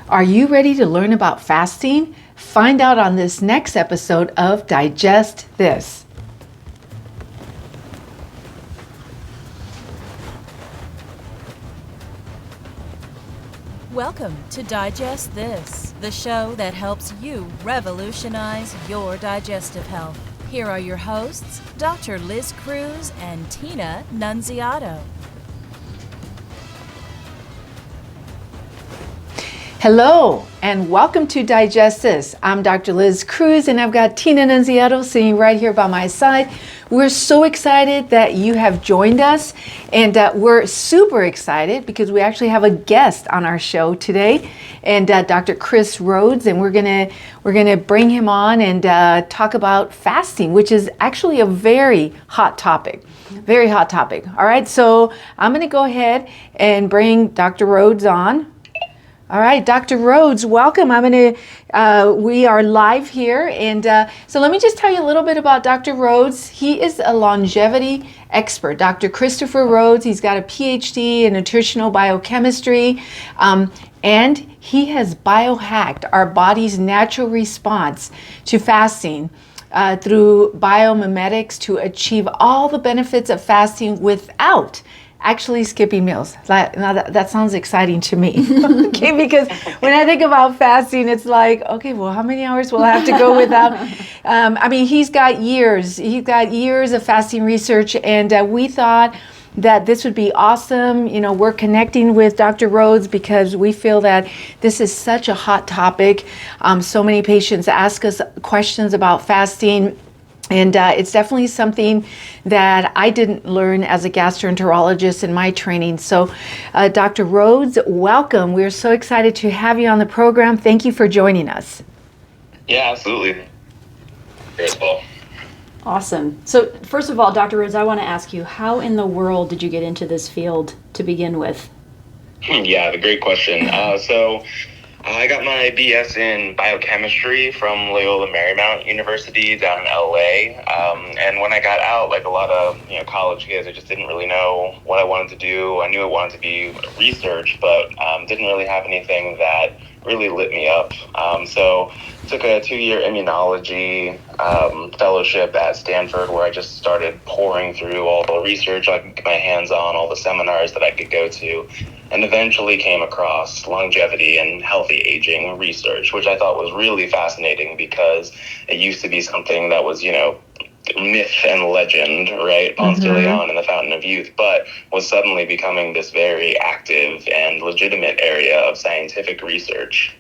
Are you ready to learn about fasting? Find out on this next episode of Digest This. Welcome to Digest This, the show that helps you revolutionize your digestive health. Here are your hosts, Dr. Liz Cruz and Tina Nunziato. Hello, and welcome to Digest This. I'm Dr. Liz Cruz, and I've got Tina Nunziato sitting right here by my side. We're so excited that you have joined us, and we're super excited because we actually have a guest on our show today, and Dr. Chris Rhodes, and we're gonna bring him on and talk about fasting, which is actually a very hot topic. Very hot topic. All right, so I'm gonna go ahead and bring Dr. Rhodes on. All right, Dr. Rhodes, welcome. We are live here. And so let me just tell you a little bit about Dr. Rhodes. He is a longevity expert, Dr. Christopher Rhodes. He's got a PhD in nutritional biochemistry. And he has biohacked our body's natural response to fasting through biomimetics to achieve all the benefits of fasting without actually skipping meals. That sounds exciting to me. Okay, because when I think about fasting, it's like, okay, well, how many hours will I have to go without? He's got years of fasting research, and we thought that this would be awesome. You know, we're connecting with Dr. Rhodes because we feel that this is such a hot topic. So many patients ask us questions about fasting. And it's definitely something that I didn't learn as a gastroenterologist in my training. So, Dr. Rhodes, welcome. We're so excited to have you on the program. Thank you for joining us. Yeah, absolutely. Great well. Awesome. So, first of all, Dr. Rhodes, I want to ask you, how in the world did you get into this field to begin with? Yeah, great question. So I got my BS in biochemistry from Loyola Marymount University down in LA. And when I got out, like a lot of college kids, I just didn't really know what I wanted to do. I knew I wanted to be research, but didn't really have anything that really lit me up. So took a 2-year immunology fellowship at Stanford, where I just started pouring through all the research I could get my hands on, all the seminars that I could go to, and eventually came across longevity and healthy aging research, which I thought was really fascinating because it used to be something that was, myth and legend, right? Ponce de Leon and the Fountain of Youth, but was suddenly becoming this very active and legitimate area of scientific research.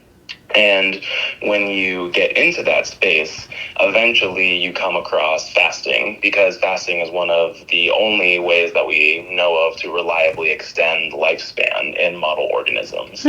And when you get into that space, eventually you come across fasting, because fasting is one of the only ways that we know of to reliably extend lifespan in model organisms.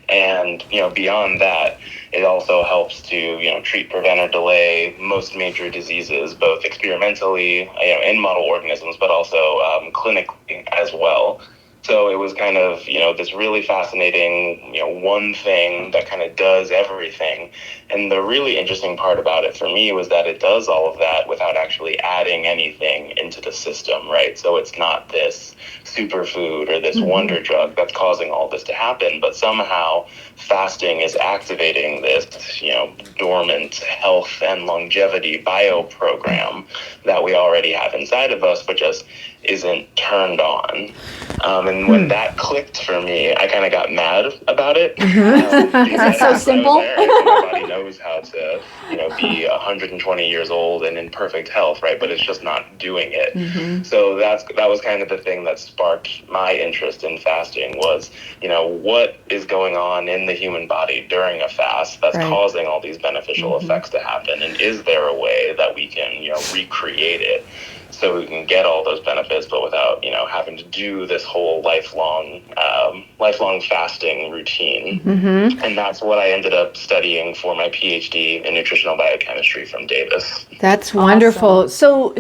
And, beyond that, it also helps to, treat, prevent, or delay most major diseases, both experimentally, in model organisms, but also clinically as well. So it was kind of, this really fascinating, one thing that kind of does everything. And the really interesting part about it for me was that it does all of that without actually adding anything into the system, right? So it's not this superfood or this wonder drug that's causing all this to happen, but somehow fasting is activating this, dormant health and longevity bio program that we already have inside of us, but just isn't turned on. And when that clicked for me, I kind of got mad about it. It's so simple. My body knows how to, be 120 years old and in perfect health, right? But it's just not doing it. So that was kind of the thing that sparked my interest in fasting was, what is going on in the human body during a fast that's causing all these beneficial effects to happen? And is there a way that we can, recreate it so we can get all those benefits, but without, having to do this whole lifelong fasting routine. And that's what I ended up studying for my PhD in nutritional biochemistry from Davis. That's wonderful. So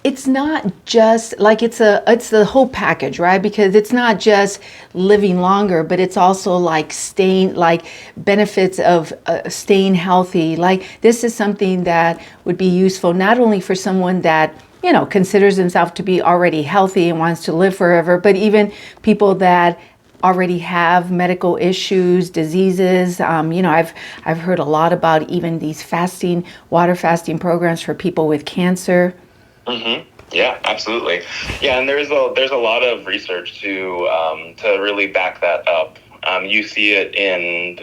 it's not just like it's the whole package, right? Because it's not just living longer, but it's also like benefits of staying healthy. Like this is something that would be useful not only for someone that considers himself to be already healthy and wants to live forever, but even people that already have medical issues, diseases. I've heard a lot about even these water fasting programs for people with cancer. Yeah, absolutely. Yeah, and there's a lot of research to really back that up. You see it in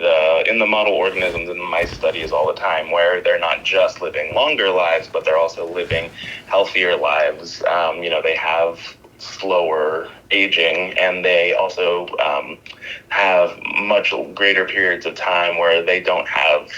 the model organisms in the mice studies all the time, where they're not just living longer lives, but they're also living healthier lives. They have slower aging, and they also have much greater periods of time where they don't have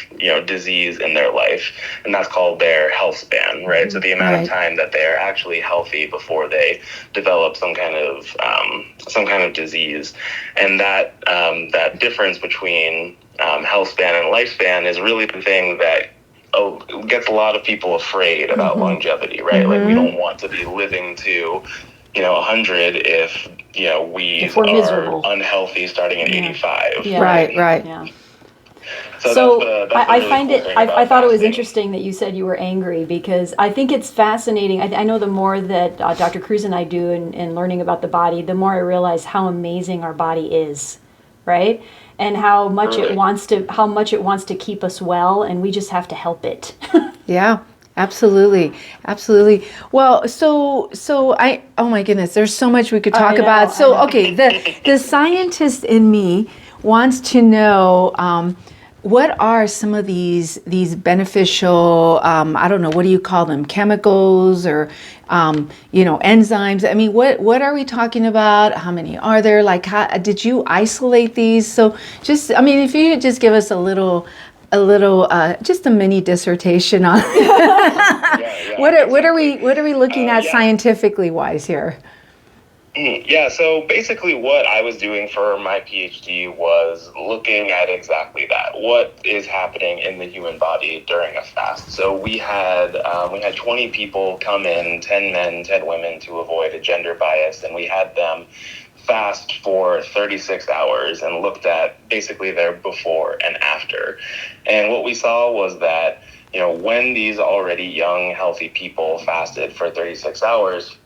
disease in their life, and that's called their health span, right? So the amount of time that they're actually healthy before they develop some kind of disease, and that difference between health span and lifespan is really the thing that gets a lot of people afraid about longevity, right? Like, we don't want to be living to 100 if we we're are miserable, unhealthy starting at 85. Yeah. Right. Yeah. So that's I really find cool it. thing I about thought it was fasting. interesting that you said you were angry, because I think it's fascinating. I know the more that Dr. Cruz and I do in learning about the body, the more I realize how amazing our body is, right? And how much it wants to keep us well, and we just have to help it. Yeah. Absolutely. Well, so oh my goodness, there's so much we could talk about. So, I know. okay, the scientist in me wants to know, what are some of these beneficial, I don't know, what do you call them, chemicals or, enzymes? I mean, what are we talking about? How many are there? Like, did you isolate these? So if you could just give us just a mini dissertation on what are we looking at scientifically wise here? Yeah, so basically what I was doing for my PhD was looking at exactly that. What is happening in the human body during a fast? So we had 20 people come in, 10 men, 10 women, to avoid a gender bias, and we had them fast for 36 hours and looked at basically their before and after. And what we saw was that, when these already young, healthy people fasted for 36 hours,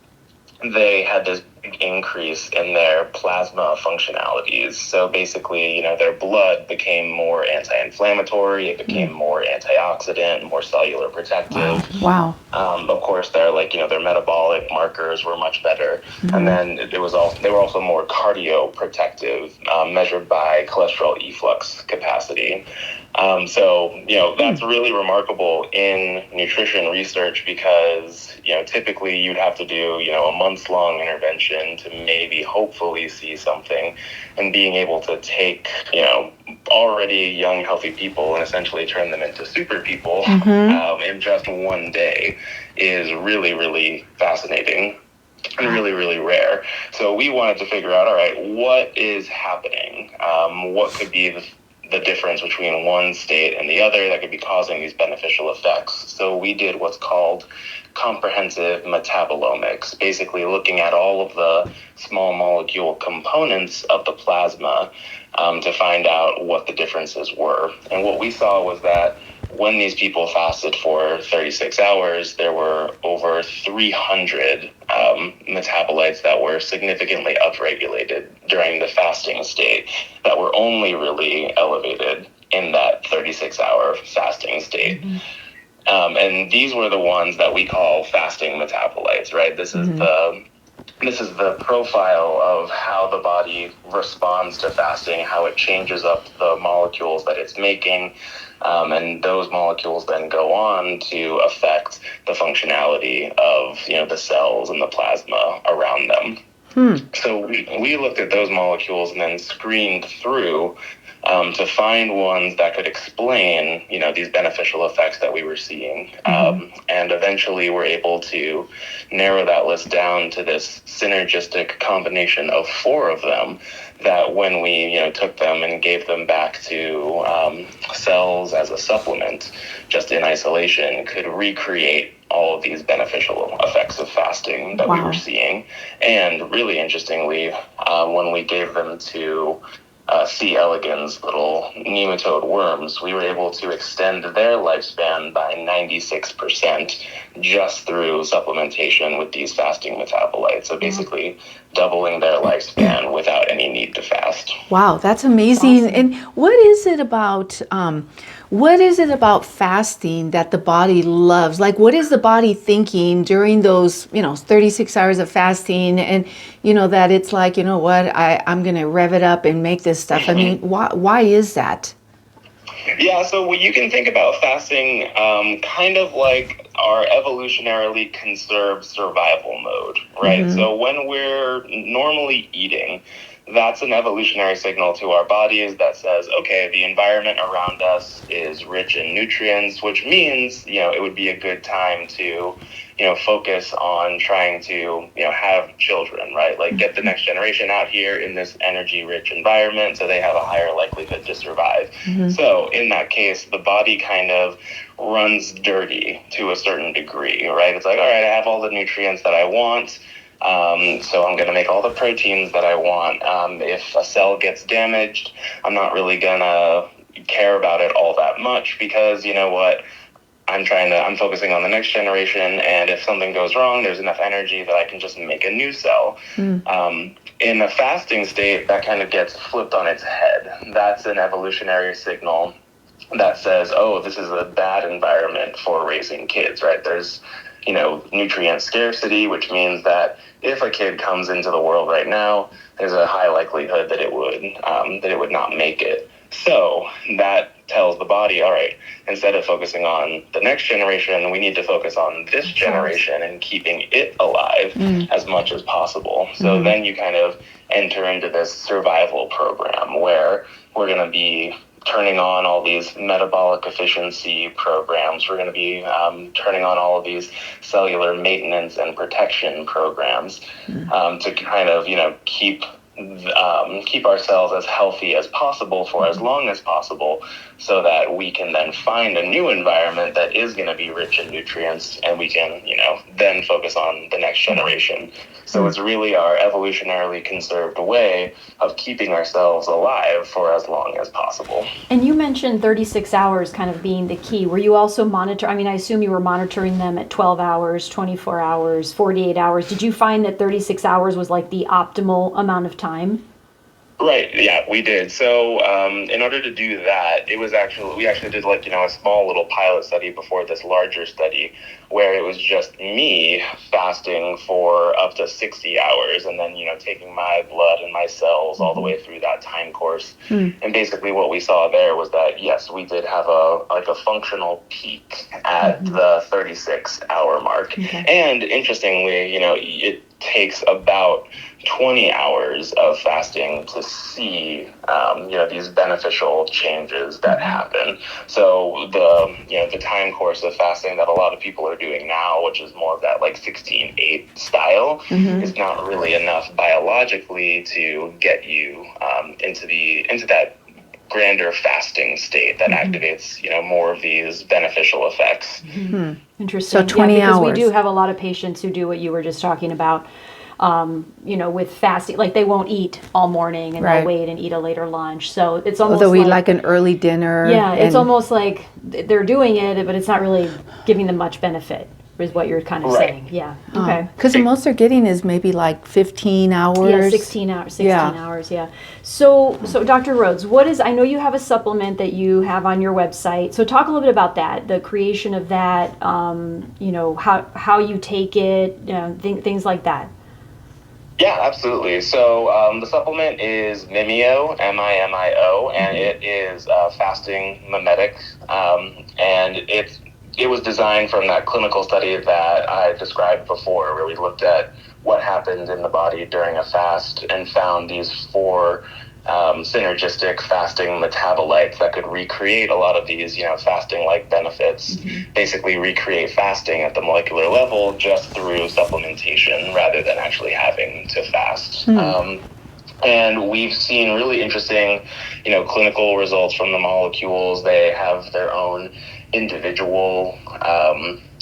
they had this big increase in their plasma functionalities. So basically, their blood became more anti-inflammatory, it became more antioxidant, more cellular protective. Wow. Of course, their metabolic markers were much better. And then they were also more cardioprotective, measured by cholesterol efflux capacity. That's really remarkable in nutrition research, because, typically you'd have to do, a months-long intervention to maybe hopefully see something. And being able to take, already young, healthy people and essentially turn them into super people in just one day is really, really fascinating and really, really rare. So we wanted to figure out, all right, what is happening? What could be the difference between one state and the other that could be causing these beneficial effects? So we did what's called comprehensive metabolomics, basically looking at all of the small molecule components of the plasma to find out what the differences were. And what we saw was that when these people fasted for 36 hours, there were over 300 metabolites that were significantly upregulated during the fasting state, that were only really elevated in that 36-hour fasting state. And these were the ones that we call fasting metabolites, right? This is the profile of how the body responds to fasting, how it changes up the molecules that it's making. And those molecules then go on to affect the functionality of, the cells and the plasma around them. So we looked at those molecules and then screened through to find ones that could explain, these beneficial effects that we were seeing. And eventually we're able to narrow that list down to this synergistic combination of 4 of them, that when we, took them and gave them back to cells as a supplement, just in isolation, could recreate all of these beneficial effects of fasting that we were seeing. And really interestingly, when we gave them to C. elegans, little nematode worms, we were able to extend their lifespan by 96% just through supplementation with these fasting metabolites. So basically, doubling their lifespan without any need to fast. Wow, that's amazing. Awesome. And what is it about fasting that the body loves? Like, what is the body thinking during those, 36 hours of fasting, and that it's like, you know what, I'm gonna rev it up and make this stuff. I mean, why is that? Yeah, so you can think about fasting kind of like our evolutionarily conserved survival mode, right? So when we're normally eating, that's an evolutionary signal to our bodies that says, okay, the environment around us is rich in nutrients, which means, it would be a good time to, focus on trying to, have children, right? Like get the next generation out here in this energy-rich environment so they have a higher likelihood to survive. So in that case, the body kind of runs dirty to a certain degree, right? It's like, all right, I have all the nutrients that I want. So I'm going to make all the proteins that I want. If a cell gets damaged, I'm not really going to care about it all that much because you know what? I'm focusing on the next generation. And if something goes wrong, there's enough energy that I can just make a new cell. In a fasting state, that kind of gets flipped on its head. That's an evolutionary signal that says, oh, this is a bad environment for raising kids, right? There's nutrient scarcity, which means that if a kid comes into the world right now, there's a high likelihood that it would not make it. So that tells the body, all right, instead of focusing on the next generation, we need to focus on this generation and keeping it alive as much as possible. So then you kind of enter into this survival program where we're going to be turning on all these metabolic efficiency programs. We're going to be turning on all of these cellular maintenance and protection programs to kind of, keep ourselves as healthy as possible for as long as possible so that we can then find a new environment that is going to be rich in nutrients and we can, then focus on the next generation. So it's really our evolutionarily conserved way of keeping ourselves alive for as long as possible. And you mentioned 36 hours kind of being the key. Were you also I assume you were monitoring them at 12 hours, 24 hours, 48 hours. Did you find that 36 hours was like the optimal amount of time? Right. Yeah, we did. So in order to do that, we actually did a small little pilot study before this larger study where it was just me fasting for up to 60 hours and then, taking my blood and my cells all the way through that time course. And basically what we saw there was that, yes, we did have a functional peak at the 36-hour mark. And interestingly, it takes about 20 hours of fasting to see, these beneficial changes that happen. So the time course of fasting that a lot of people are doing now, which is more of that like 16-8 style, is not really enough biologically to get you into that grander fasting state that activates, more of these beneficial effects. Interesting. So 20 because hours. we do have a lot of patients who do what you were just talking about. With fasting, like they won't eat all morning and Right. they'll wait and eat a later lunch. So it's almost Although we like an early dinner. yeah, it's and- almost like they're doing it, but it's not really giving them much benefit, is what you're kind of Right. saying. Yeah. Okay. Because the most they're getting is maybe like 15 hours. Yeah, 16 hours. 16 Yeah. hours. Yeah. So Dr. Rhodes, I know you have a supplement that you have on your website. So talk a little bit about that, the creation of that. How you take it, things like that. Yeah, absolutely. So the supplement is Mimio, Mimio, and it is fasting mimetic, and it was designed from that clinical study that I described before, where we looked at what happened in the body during a fast and found these 4 synergistic fasting metabolites that could recreate a lot of these, fasting-like benefits, basically recreate fasting at the molecular level just through supplementation rather than actually having to fast. And we've seen really interesting, clinical results from the molecules. They have their own individual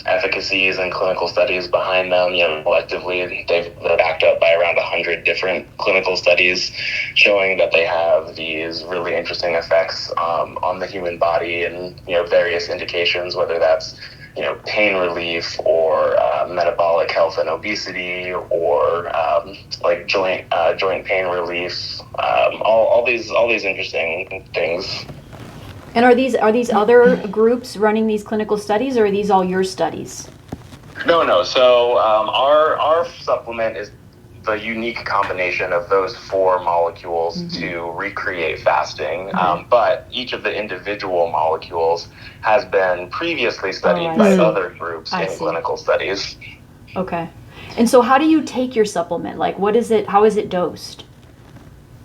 efficacies and clinical studies behind them. Collectively, they're backed up by around 100 different clinical studies showing that they have these really interesting effects on the human body and, various indications, whether that's pain relief or metabolic health and obesity, or like joint pain relief. All these interesting things. And are these other groups running these clinical studies, or are these all your studies? No. So our supplement is the unique combination of those four molecules to recreate fasting. But each of the individual molecules has been previously studied by other groups in clinical studies. Okay. And so how do you take your supplement? Like, what is it? How is it dosed?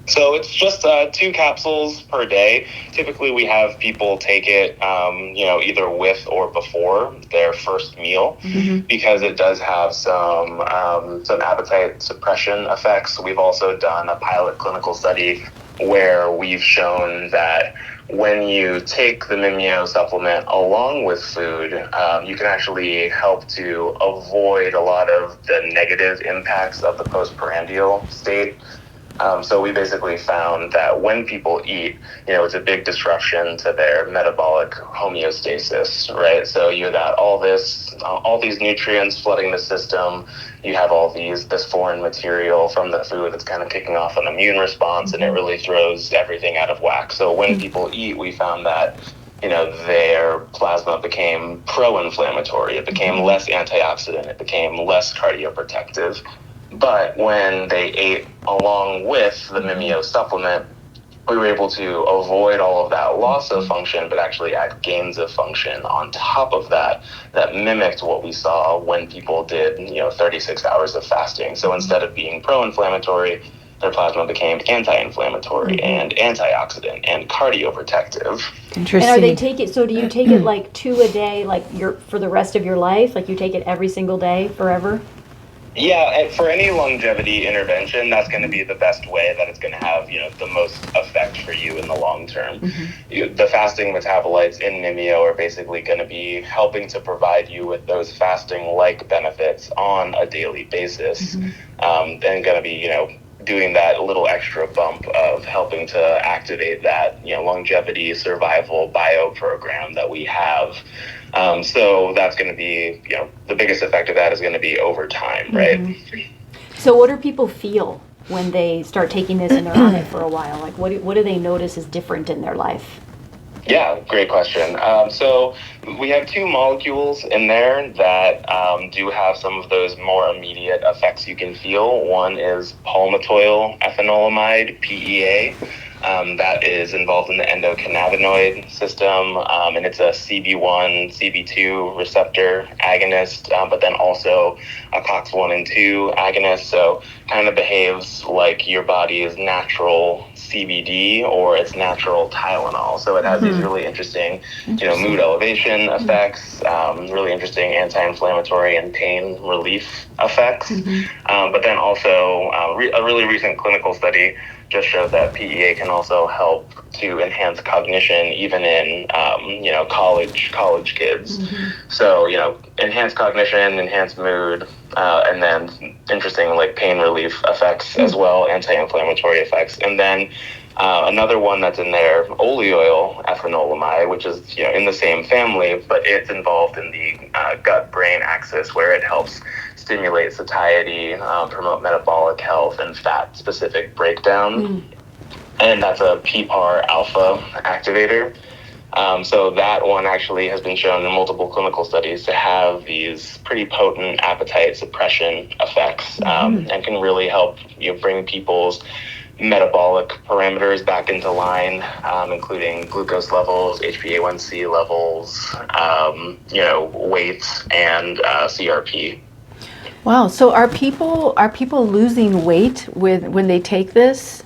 So it's just 2 capsules per day. Typically, we have people take it, either with or before their first meal, because it does have some appetite suppression effects. We've also done a pilot clinical study where we've shown that when you take the Mimeo supplement along with food, you can actually help to avoid a lot of the negative impacts of the postprandial state. So we basically found that when people eat, it's a big disruption to their metabolic homeostasis, right? So you got all these nutrients flooding the system. You have this foreign material from the food that's kind of kicking off an immune response, and it really throws everything out of whack. So when people eat, we found that their plasma became pro-inflammatory. It became less antioxidant. It became less cardioprotective. But when they ate along with the Mimeo supplement, we were able to avoid all of that loss of function, but actually add gains of function on top of that mimicked what we saw when people did 36 hours of fasting. So instead of being pro-inflammatory, their plasma became anti-inflammatory and antioxidant and cardioprotective. Interesting. And are they take it? So do you take it like 2 a day, like for the rest of your life? Like you take it every single day forever? Yeah, for any longevity intervention, that's going to be the best way that it's going to have, the most effect for you in the long term. The fasting metabolites in Mimeo are basically going to be helping to provide you with those fasting-like benefits on a daily basis, and going to be, doing that little extra bump of helping to activate that, longevity survival bio program that we have. So that's going to be, the biggest effect of that is going to be over time, right? So what do people feel when they start taking this and they're on it for a while? Like what do they notice is different in their life? Yeah, great question. So we have 2 molecules in there that do have some of those more immediate effects you can feel. One is palmitoyl ethanolamide, PEA. That is involved in the endocannabinoid system, and it's a CB1, CB2 receptor agonist, but then also a COX-1 and 2 agonist, so kind of behaves like your body's natural CBD or its natural Tylenol. So it has these really interesting, mood elevation effects, really interesting anti-inflammatory and pain relief effects, but then also a really recent clinical study just showed that PEA can also help to enhance cognition even in college kids. So enhanced cognition, enhanced mood, and then interesting like pain relief effects as well, anti-inflammatory effects. And then another one that's in there, oleoyl ethanolamide, which is in the same family, but it's involved in the gut-brain axis where it helps stimulate satiety, promote metabolic health, and fat-specific breakdown. And that's a PPAR alpha activator. So that one actually has been shown in multiple clinical studies to have these pretty potent appetite suppression effects, and can really help bring people's metabolic parameters back into line, including glucose levels, HbA1c levels, weight, and CRP. Wow. So are people losing weight when they take this?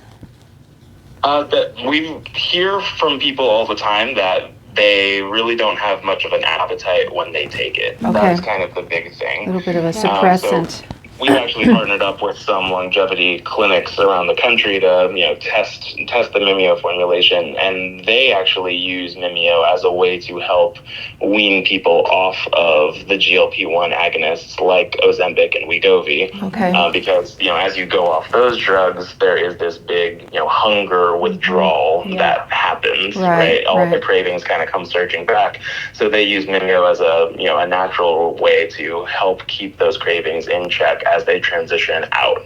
That we hear from people all the time that they really don't have much of an appetite when they take it. Okay. That's kind of the big thing. A little bit of a suppressant. we've actually partnered up with some longevity clinics around the country to, test the Mimeo formulation, and they actually use Mimeo as a way to help wean people off of the GLP-1 agonists like Ozempic and Wegovy. Okay. Because, as you go off those drugs, there is this big, hunger withdrawal that happens, right? All the cravings kind of come surging back. So they use Mimeo as a natural way to help keep those cravings in check as they transition out.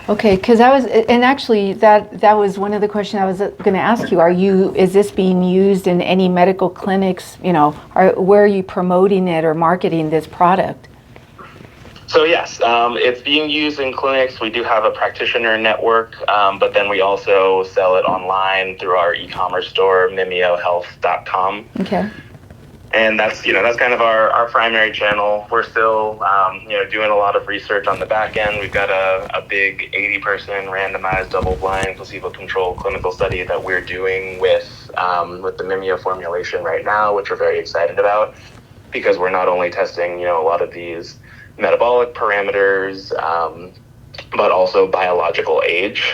Okay, because actually that was one of the questions I was going to ask you. Is this being used in any medical clinics? Where are you promoting it or marketing this product? So yes, it's being used in clinics. We do have a practitioner network, but then we also sell it online through our e-commerce store, mimeohealth.com. Okay. And that's kind of our primary channel. We're still, doing a lot of research on the back end. We've got a big 80-person randomized double-blind placebo-controlled clinical study that we're doing with the Mimeo formulation right now, which we're very excited about, because we're not only testing, a lot of these metabolic parameters, but also biological age.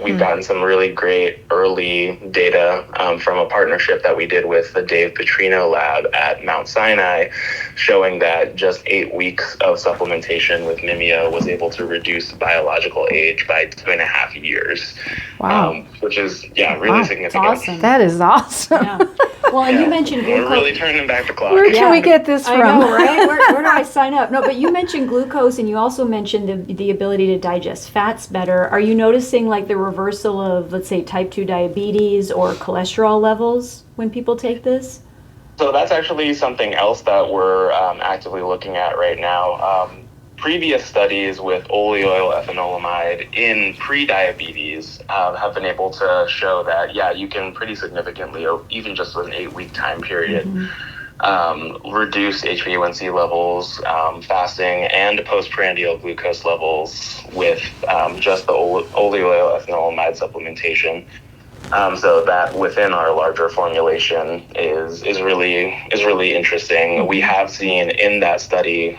We've gotten some really great early data from a partnership that we did with the Dave Petrino lab at Mount Sinai, showing that just 8 weeks of supplementation with Mimeo was able to reduce biological age by 2.5 years. Wow. Which is, really significant. Awesome. That is awesome. Yeah. Well, and you mentioned glucose. We're really turning back the clock. Where can we get this from? I know, right? Where do I sign up? No, but you mentioned glucose, and you also mentioned the ability to digest fats better. Are you noticing like the reversal of, let's say, type 2 diabetes or cholesterol levels when people take this? So that's actually something else that we're actively looking at right now. Previous studies with oleoethanolamide in pre-diabetes have been able to show that, you can pretty significantly, or even just with an 8-week time period, reduce HbA1c levels, fasting, and postprandial glucose levels with just the oleoethanolamide supplementation. So that within our larger formulation is really interesting. We have seen in that study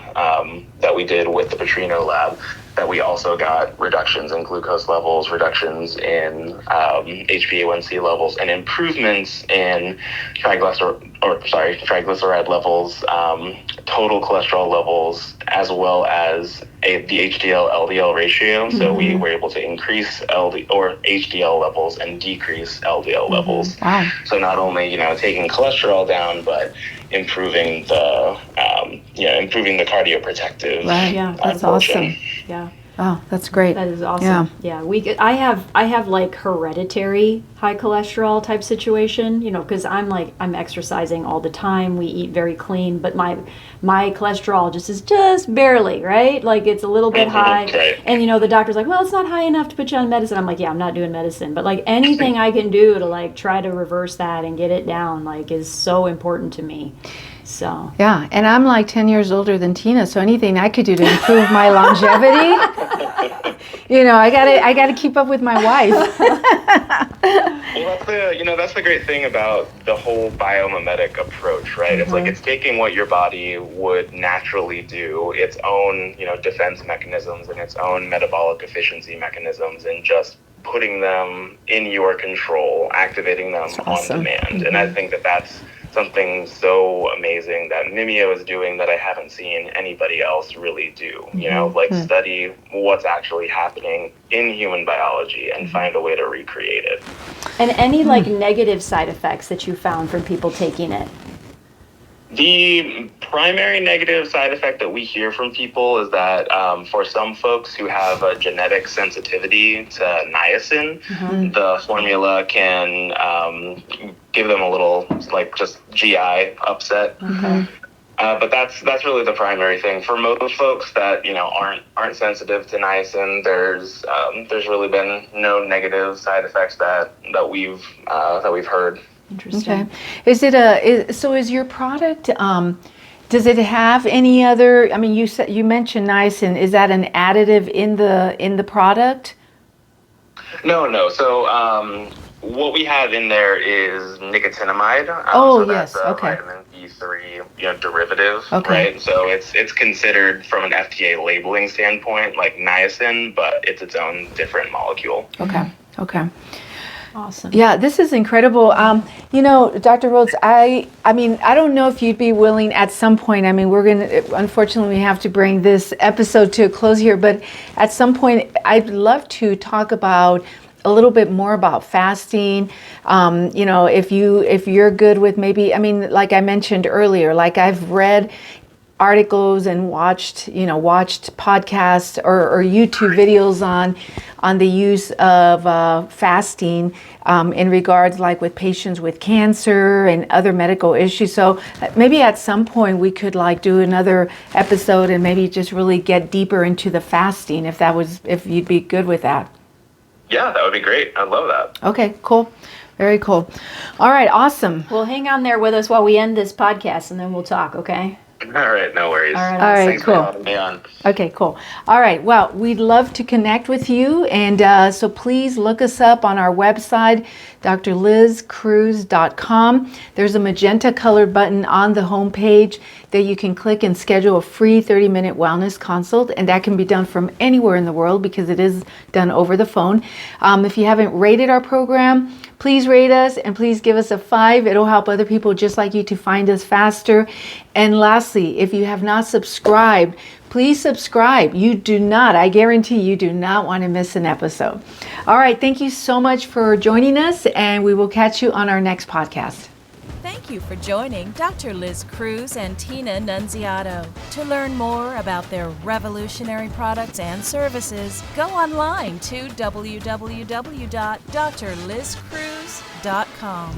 that we did with the Petrino lab that we also got reductions in glucose levels, reductions in HbA1c levels, and improvements in triglyceride levels, total cholesterol levels, as well as the HDL-LDL ratio. So we were able to increase HDL levels and decrease LDL levels. Wow. So not only taking cholesterol down, but improving the cardioprotective. Right. Yeah, that's awesome. Yeah. Oh, that's great. That is awesome. Yeah. I have like hereditary high cholesterol type situation, because I'm exercising all the time. We eat very clean, but my cholesterol is just barely, right? Like it's a little bit high. Right. And the doctor's like, well, it's not high enough to put you on medicine. I'm like, yeah, I'm not doing medicine, but like anything I can do to like try to reverse that and get it down like is so important to me. So yeah, and I'm like 10 years older than Tina, so anything I could do to improve my longevity, I gotta keep up with my wife. Well, that's the great thing about the whole biomimetic approach, right? It's like it's taking what your body would naturally do, its own, defense mechanisms and its own metabolic efficiency mechanisms, and just putting them in your control, activating them on demand. And I think that that's something so amazing that Mimeo is doing that I haven't seen anybody else really do. Study what's actually happening in human biology and find a way to recreate it. And any negative side effects that you found from people taking it? The primary negative side effect that we hear from people is that for some folks who have a genetic sensitivity to niacin, the formula can give them a little just GI upset. But that's really the primary thing. For most folks that aren't sensitive to niacin, there's really been no negative side effects that we've heard. Interesting. Okay. Is your product, does it have any other, you mentioned niacin, is that an additive in the product? No. So what we have in there is nicotinamide. Oh, so that's yes, a okay. vitamin D3, derivative, Okay. right? So it's considered from an FDA labeling standpoint like niacin, but it's its own different molecule. Okay. Okay. Awesome. Yeah, this is incredible. Dr. Rhodes, I mean, I don't know if you'd be willing at some point. I mean, unfortunately, we have to bring this episode to a close here, but at some point, I'd love to talk about a little bit more about fasting. If you're good with maybe, I mean, like I mentioned earlier, like I've read articles and watched podcasts or YouTube videos on the use of fasting in regards like with patients with cancer and other medical issues. So maybe at some point we could like do another episode and maybe just really get deeper into the fasting if you'd be good with that. Yeah, that would be great. I'd love that. Okay, cool. Very cool. All right, awesome. Well, hang on there with us while we end this podcast, and then we'll talk, okay? All right, no worries. All right, Thanks cool. for having me on. Okay, cool. All right. Well, we'd love to connect with you. And so please look us up on our website, drlizcruz.com. There's a magenta colored button on the homepage that you can click and schedule a free 30-minute wellness consult. And that can be done from anywhere in the world because it is done over the phone. If you haven't rated our program, please rate us and please give us a 5. It'll help other people just like you to find us faster. And lastly, if you have not subscribed, please subscribe. I guarantee you do not want to miss an episode. All right, thank you so much for joining us, and we will catch you on our next podcast. Thank you for joining Dr. Liz Cruz and Tina Nunziato. To learn more about their revolutionary products and services, go online to www.drlizcruz.com.